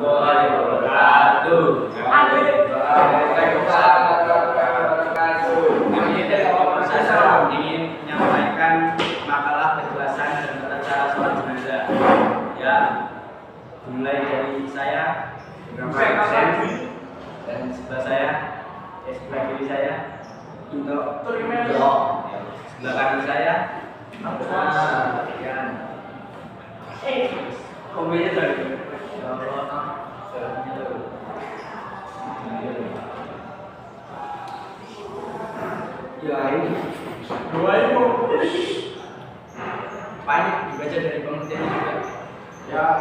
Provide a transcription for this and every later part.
warahmatullahi wabarakatuh. Waalaikumsalam warahmatullahi wabarakatuh. Kami dari kelompok saya ingin menyampaikan makalah kejelasan dan tata cara sholat jenazah. Ya, mulai dari saya, dan sebelah saya, sebelah kiri saya, sebelah kanan saya, komennya tadi. Ya ini dua itu banyak dibaca dari pengertian juga. Ya,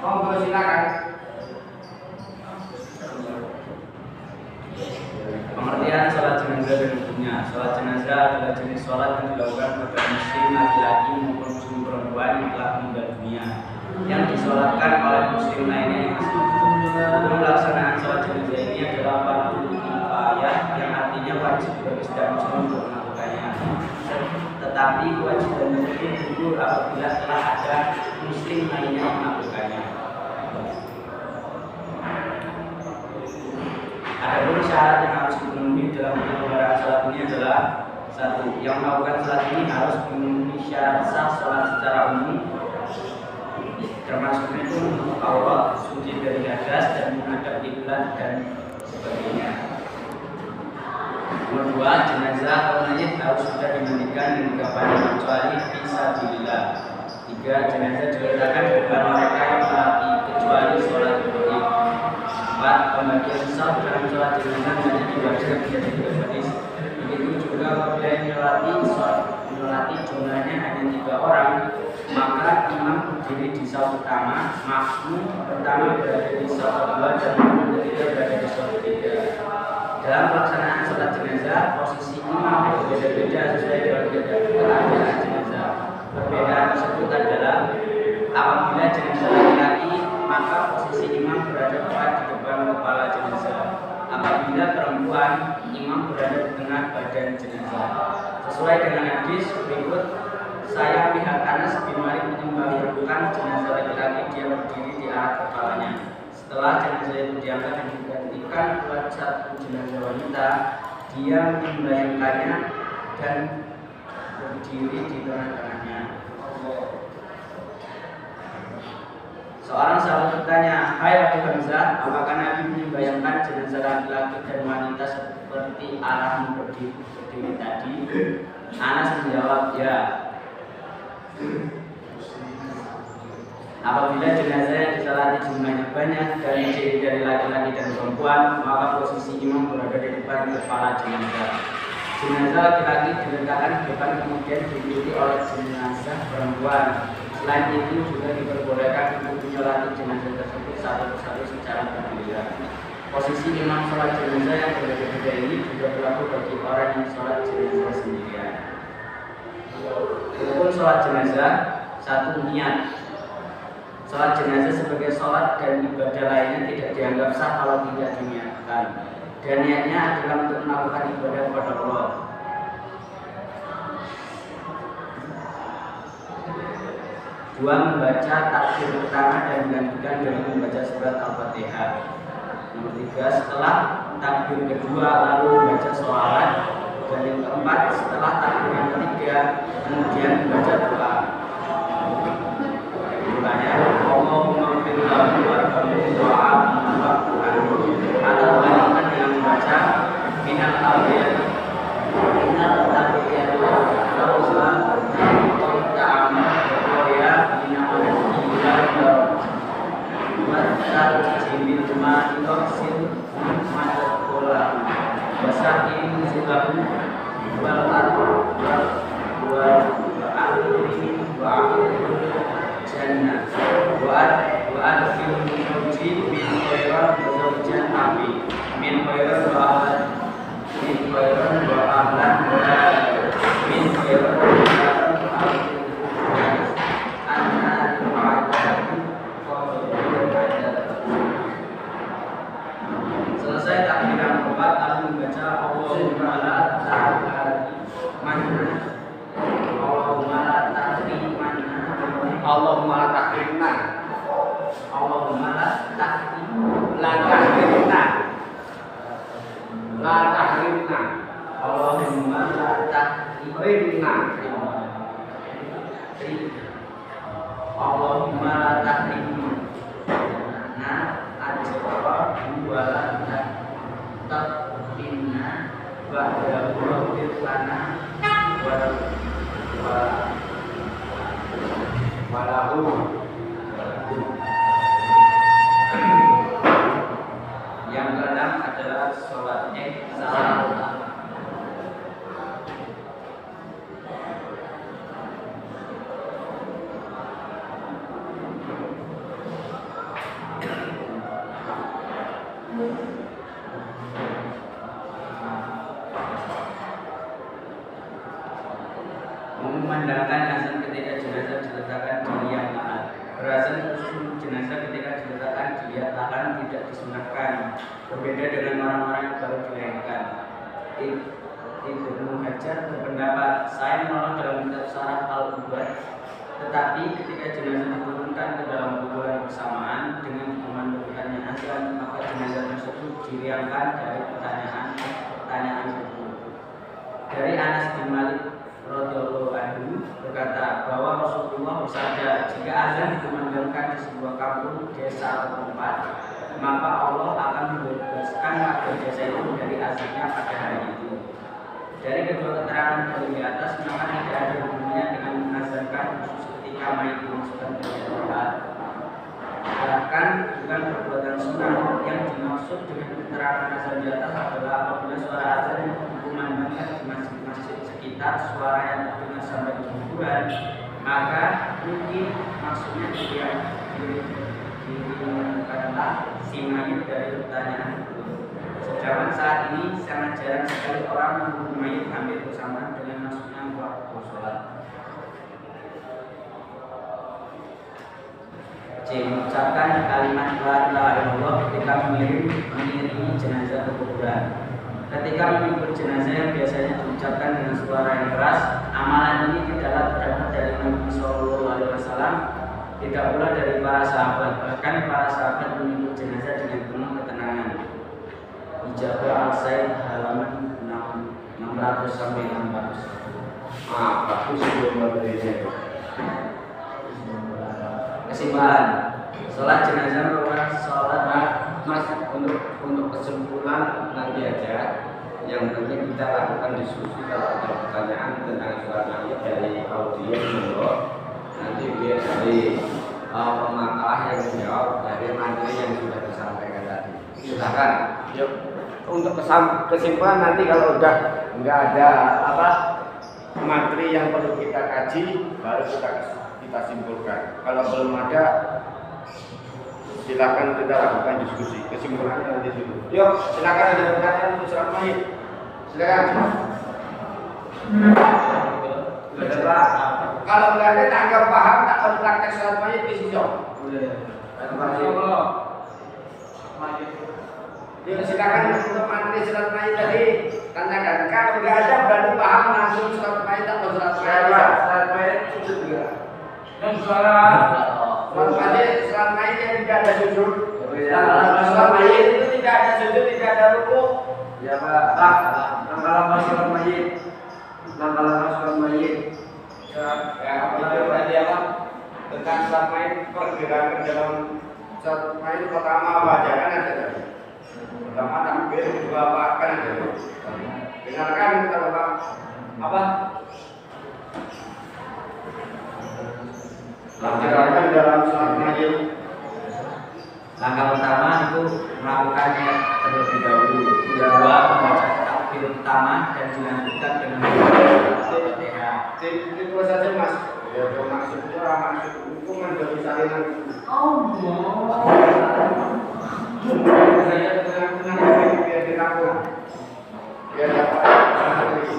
monggo silakan. Pengertian sholat jenazah dan hukumnya. Sholat jenazah adalah jenis sholat yang dilakukan pada muslim laki-laki maupun muslim perempuan yang telah meninggal dunia, yang disolatkan oleh muslim lainnya yang masih hidup. Hukum pelaksanaan sholat jenazah ini adalah fardu kifayah, yang artinya wajib bagi setiap muslim untuk melakukannya. Tetapi kewajiban itu gugur apabila telah ada muslim lainnya yang melakukannya. Adapun syarat yang harus dipenuhi dalam penyelenggaraan sholat ini adalah: 1. Yang melakukan sholat ini harus memenuhi syarat sah sholat secara umum, termasuk itu menutup aurat, suci dari hadas, dan menghadap kiblat dan sebagainya. Nomor 2, jenazah atau mayit harus sudah dimandikan dan dikafani kecuali fisabilillah. 3. Jenazah diletakkan di depan mereka yang melatih kecuali sholat gaib. 4. Pembagian saf dalam sholat jenazah hanya dibagi menjadi 2 baris. Begitu juga apabila yang melatih jumlahnya hanya 3 orang, maka imam berdiri di saf pertama, makmum pertama berada di saf kedua, dan makmum ketiga berada di saf ketiga. Dalam pelaksanaan sholat jenazah, posisi imam berbeda-beda sesuai dengan keadaan jenazah. Perbedaan tersebut adalah: apabila jenazah laki-laki, maka posisi imam berada tepat di depan kepala jenazah. Apabila perempuan, imam berada di tengah badan jenazah. Sesuai dengan hadis berikut, saya melihat Anas bin Malik membayangkan jenazah laki-laki, dia berdiri di arah kepalanya. Setelah jenazah itu diangkat dan digantikan buat satu jenazah wanita, dia membayangkannya dan berdiri di tengah-tengahnya. Seorang sahabat bertanya, "Hai Abu Hamzah, apakah Nabi membayangkan jenazah laki-laki dan wanita seperti arahmu berdiri tadi?" Anas menjawab, "Ya." Apabila jenazah yang disolati jumlahnya banyak dan terdiri dari laki-laki dan perempuan, maka posisi imam berada di depan kepala jenazah. Jenazah laki-laki diletakkan di depan, kemudian diikuti oleh jenazah perempuan. Selain itu juga diperbolehkan untuk menyolati jenazah tersebut satu persatu secara bergiliran. Posisi imam sholat jenazah yang berbeda-beda ini juga berlaku bagi orang yang sholat jenazah sendirian. Hukum sholat jenazah: 1. Niat. Sholat jenazah sebagai sholat dan ibadah lainnya tidak dianggap sah kalau tidak diniatkan, dan niatnya adalah untuk melakukan ibadah kepada Allah. 2. Membaca takbir pertama dan dilanjutkan dengan membaca surat Al-Fatihah. Nomor 3. Setelah takbir kedua lalu membaca sholawat. Dan yang keempat, setelah takbir yang ketiga kemudian membaca doa. Doanya Allahumma ighfir lahu warhamhu wa'afihi wa'fu anhu, atau dilanjutkan dengan membaca minal awliya minal awliya Rasulullah ta'ala ya minal awliya wasal jibil ma'itoksin ma'akola wasakin zilahu wal ardu wal akhiri jannah wa'ad fil mujid min khairan wa zawjan api min khairan wa ahlan min khairan wa ahlan min khairan wa ahlan anna ma'adati selesai takbiran keempat lalu membaca Allahumma la Allahumma la tahrimna tahrimna Allahumma la tahrimna Allahumma la tahrimna ajra wa la tahrimna ba'da wafir lana walahu. Yang keenam adalah sholat salam. Memandangkan azan ketika jenazah diletakkan di liang lahat. Berazan khusus jenazah ketika diletakkan di liang lahat tidak disunahkan. Berbeda dengan orang-orang yang baru dilahirkan. Ibnu Hajar berpendapat, saya menolak dalam kitab Syarah Al-Ubad, tetapi ketika jenazah diturunkan ke dalam kuburan bersamaan dengan dikumandangkannya azan, maka jenazah tersebut diriangkan dari pertanyaan tersebut. Dari Anas bin Malik radhiyallahu anhu berkata bahwa Rasulullah bersabda, jika azan dikumandangkan di sebuah kampung, desa atau tempat, maka Allah akan membebaskan warga desa itu dari azabnya pada hari itu. Dari kedua keterangan dari atas, maka tidak ada hubungannya dengan mengazankan khusus ketika mayit dimasukkan ke liang lahat. Bahkan bukan perbuatan sunnah. Yang dimaksud dengan keterangan azan di atas adalah apabila suara azan dikumandangkan di masjid-masjid sekitar, suara yang terdengar sampai ke kuburan, maka mungkin maksudnya diriangkanlah si mayit dari pertanyaan itu. Sedangkan saat ini sangat jarang sekali orang menghubungi mayit hampir bersamaan dengan masuknya waktu sholat. C. Mengucapkan kalimat la ilaha illallah ketika mengiringi jenazah ke kuburan. Ketika mengikut jenazah yang biasanya diucapkan dengan suara yang keras, amalan ini tidaklah terdapat dari Nabi Shallallahu Alaihi Wasallam, tidak pula dari para sahabat. Bahkan para sahabat mengikut jenazah dengan penuh ketenangan. Ijabah Al-Said halaman 600 sampai 600. Bagus sebelum materinya. Kesimpulan, sholat jenazah merupakan sholat. Mas, untuk kesimpulan nanti aja. Yang penting kita lakukan diskusi kalau ada pertanyaan tentang sholat mayit dari audiens dulu. Nanti biar dari pemakalah yang menjawab dari materi yang sudah disampaikan tadi. Silakan. Yuk. Untuk kesimpulan nanti kalau udah nggak ada materi yang perlu kita kaji, baru kita simpulkan. Kalau belum ada, silakan kita lakukan diskusi. Kesimpulannya nanti dulu. Yuk, silakan ada pertanyaan untuk sholat mayit. Silakan. Kalau nggak ada tanggap paham tak perlu praktek sholat mayit di sini. Terima kasih. Yuk, silakan untuk materi sholat mayit tadi tanyakan. Kalau nggak ada berarti paham langsung sholat mayit atau sholat mayit. Sholat mayit sujud juga. Dan sholat mayit yang tidak ada sujud. Sholat mayit itu tidak ada sujud, tidak ada ruku. Ya Pak. Langkah-langkah sholat mayit. Langkah-langkah sholat mayit. Ya, itu tadi apa? Tentang sholat mayit, pergerakan dalam sholat mayit pertama apa aja kan ada tadi. Pertama takbir, kedua apa kan ada. Dengarkan kita Bapak. Apa? Pergerakan dalam sholat mayit. Langkah pertama itu melakukannya terlebih dahulu. Kedua, membaca takbir utama dan dilanjutkan dengan Al-Fatihah. Itu saja Mas. Ya, maksudnya maksud hukuman dari salinan. Saya tenang-tenang biar ditampung. Biar dapat lagi.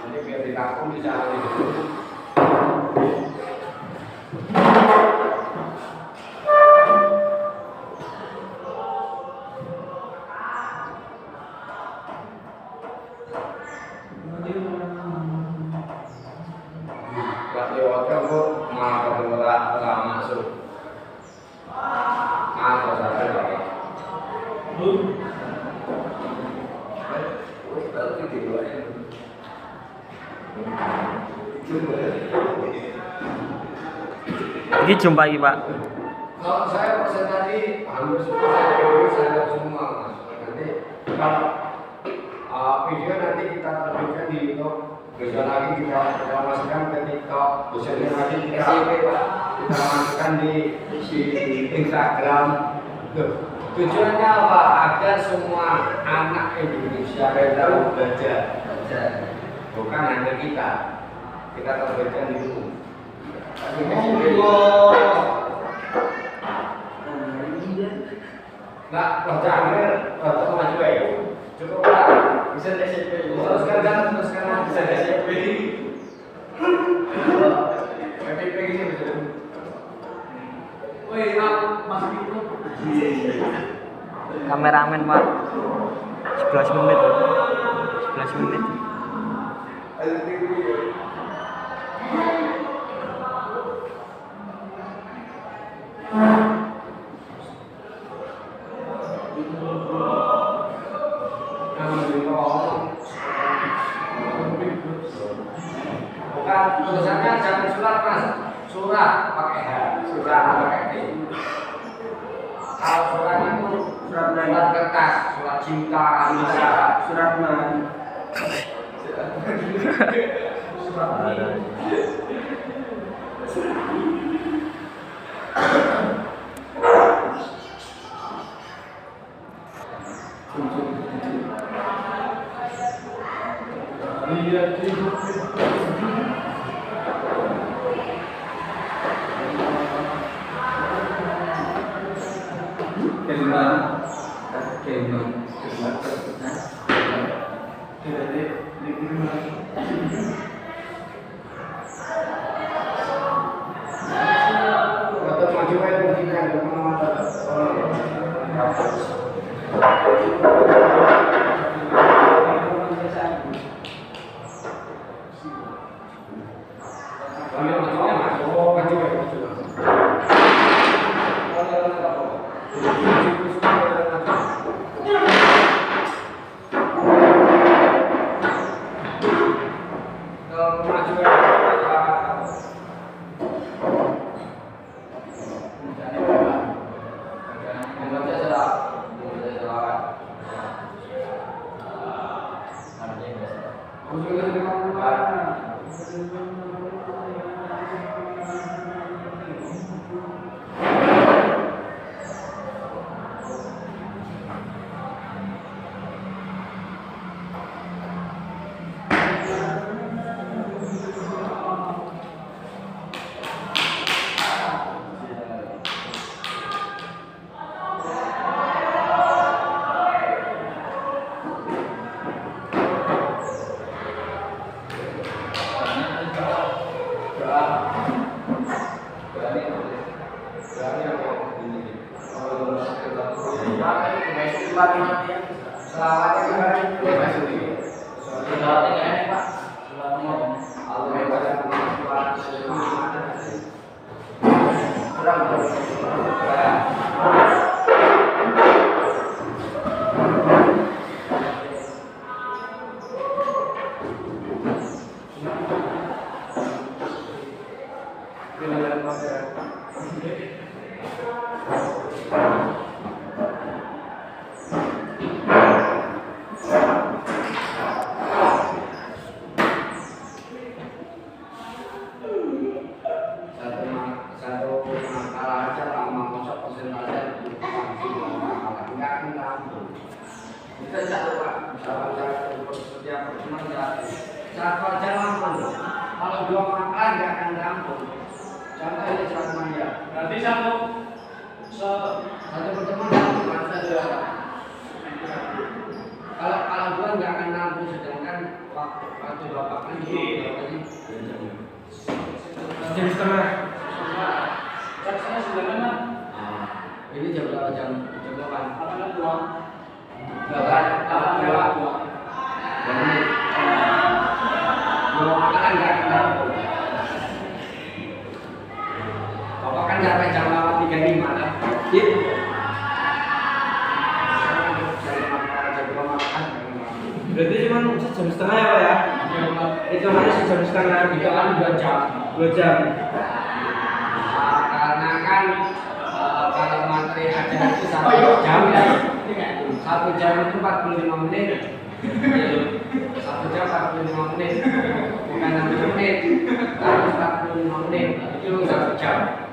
Ini biar ditampung di sana itu. Pak Dewoto kok malah ora masuk. Apa saja Pak? Ini jumpa lagi Pak. Kalau saya pesan tadi hampir saya semua mas. Nanti kalau video nanti kita terbitkan di YouTube, besok lagi kita masukkan ke TikTok, besoknya lagi kita masukkan di Instagram. Loh, tujuannya apa? Agar semua anak Indonesia tahu belajar, bukan hanya kita terbitkan di YouTube. Nggak, perjalanan untuk maju ya. Cukup Pak, bisa SMP. Teruskan bisa SMP. PPP ini bisa. Woi, masuk itu. Kameramen Pak. 11 menit. 11 menit. Bukan tulisannya jangan surat mas, surat pakai H, surat pakai T. Kalau surat itu surat kertas, surat cinta, surat man. Ini jam berapa? Jam 8. sampai jam 35 lah. Berarti cuma sejam setengah ya Pak ya? Itu hanya sejam setengah, Itu kan 2 jam. 2 jam. Karena kan kalau materi acara itu 1 jam ya. 1 jam itu 45 menit. 1 jam 45 menit. Bukan 60 menit. Tapi 45 menit. Itu 1 jam.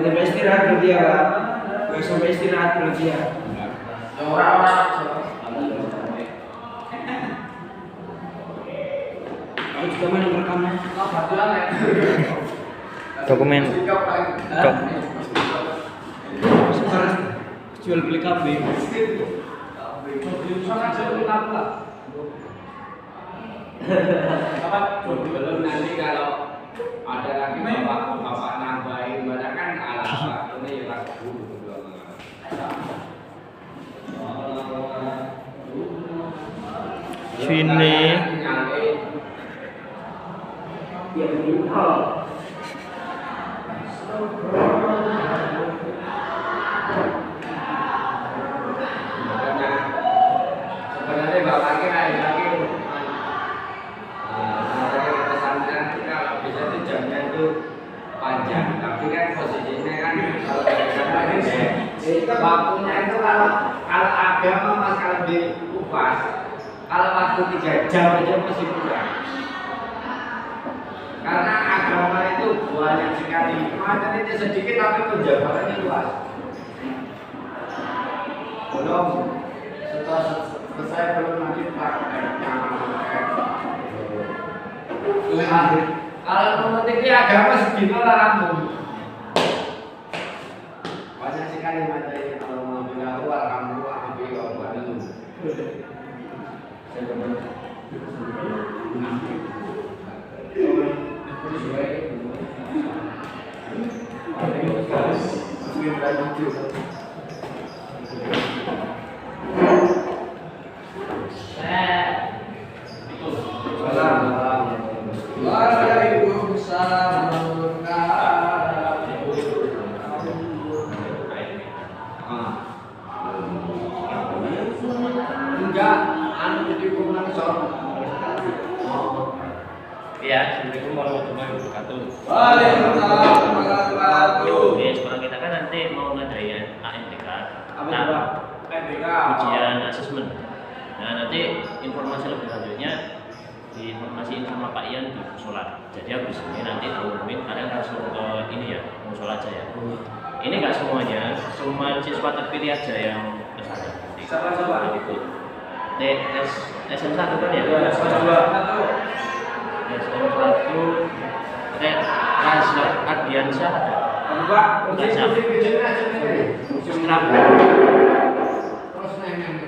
Sampai istirahat berarti ya Pak? Nggak sampai istirahat berarti ya? Aku juga main rekaman. Dokumen. Sekarang jual beli kambing. Belum nanti kalau ada lagi bapak nambahin banyak kan ala ini lagu Sini. Ya begitu. Sebenarnya bapaknya lagi pesantren kalau bisa itu jamnya itu panjang, tapi kan posisinya kan kalau dari sana itu waktunya itu kalau agama mas kalau dikupas kalau waktu 3 jam aja masih kurang. Karena agama itu banyak sekali, materinya sedikit tapi penjabarannya luas. Belum setelah selesai belum nanti prakteknya. Kalau memetik agama segitu lah rampung. Banyak sekali materi kalau mau mengaku alhamdulillah habis obat itu. Enggak, anu di kumpulan Ya, assalamualaikum warahmatullahi wabarakatuh. Waalaikumsalam warahmatullahi wabarakatuh. Oke, sekolah kita kan nanti mau ngadain AMTK. Apa itu Pak? MBK. Ujian asesmen. Nah, nanti informasi lebih lanjutnya diinformasiin sama Pak Ian di musola. Jadi habis ini nanti diumumin kalian langsung ke ini ya, musola aja ya. Ini nggak semuanya, cuma siswa terpilih aja yang ke sana. Siapa? SM1 kan ya? SM1 Razak Ardiansyah ada? Pak, Razak Terus Strap. neng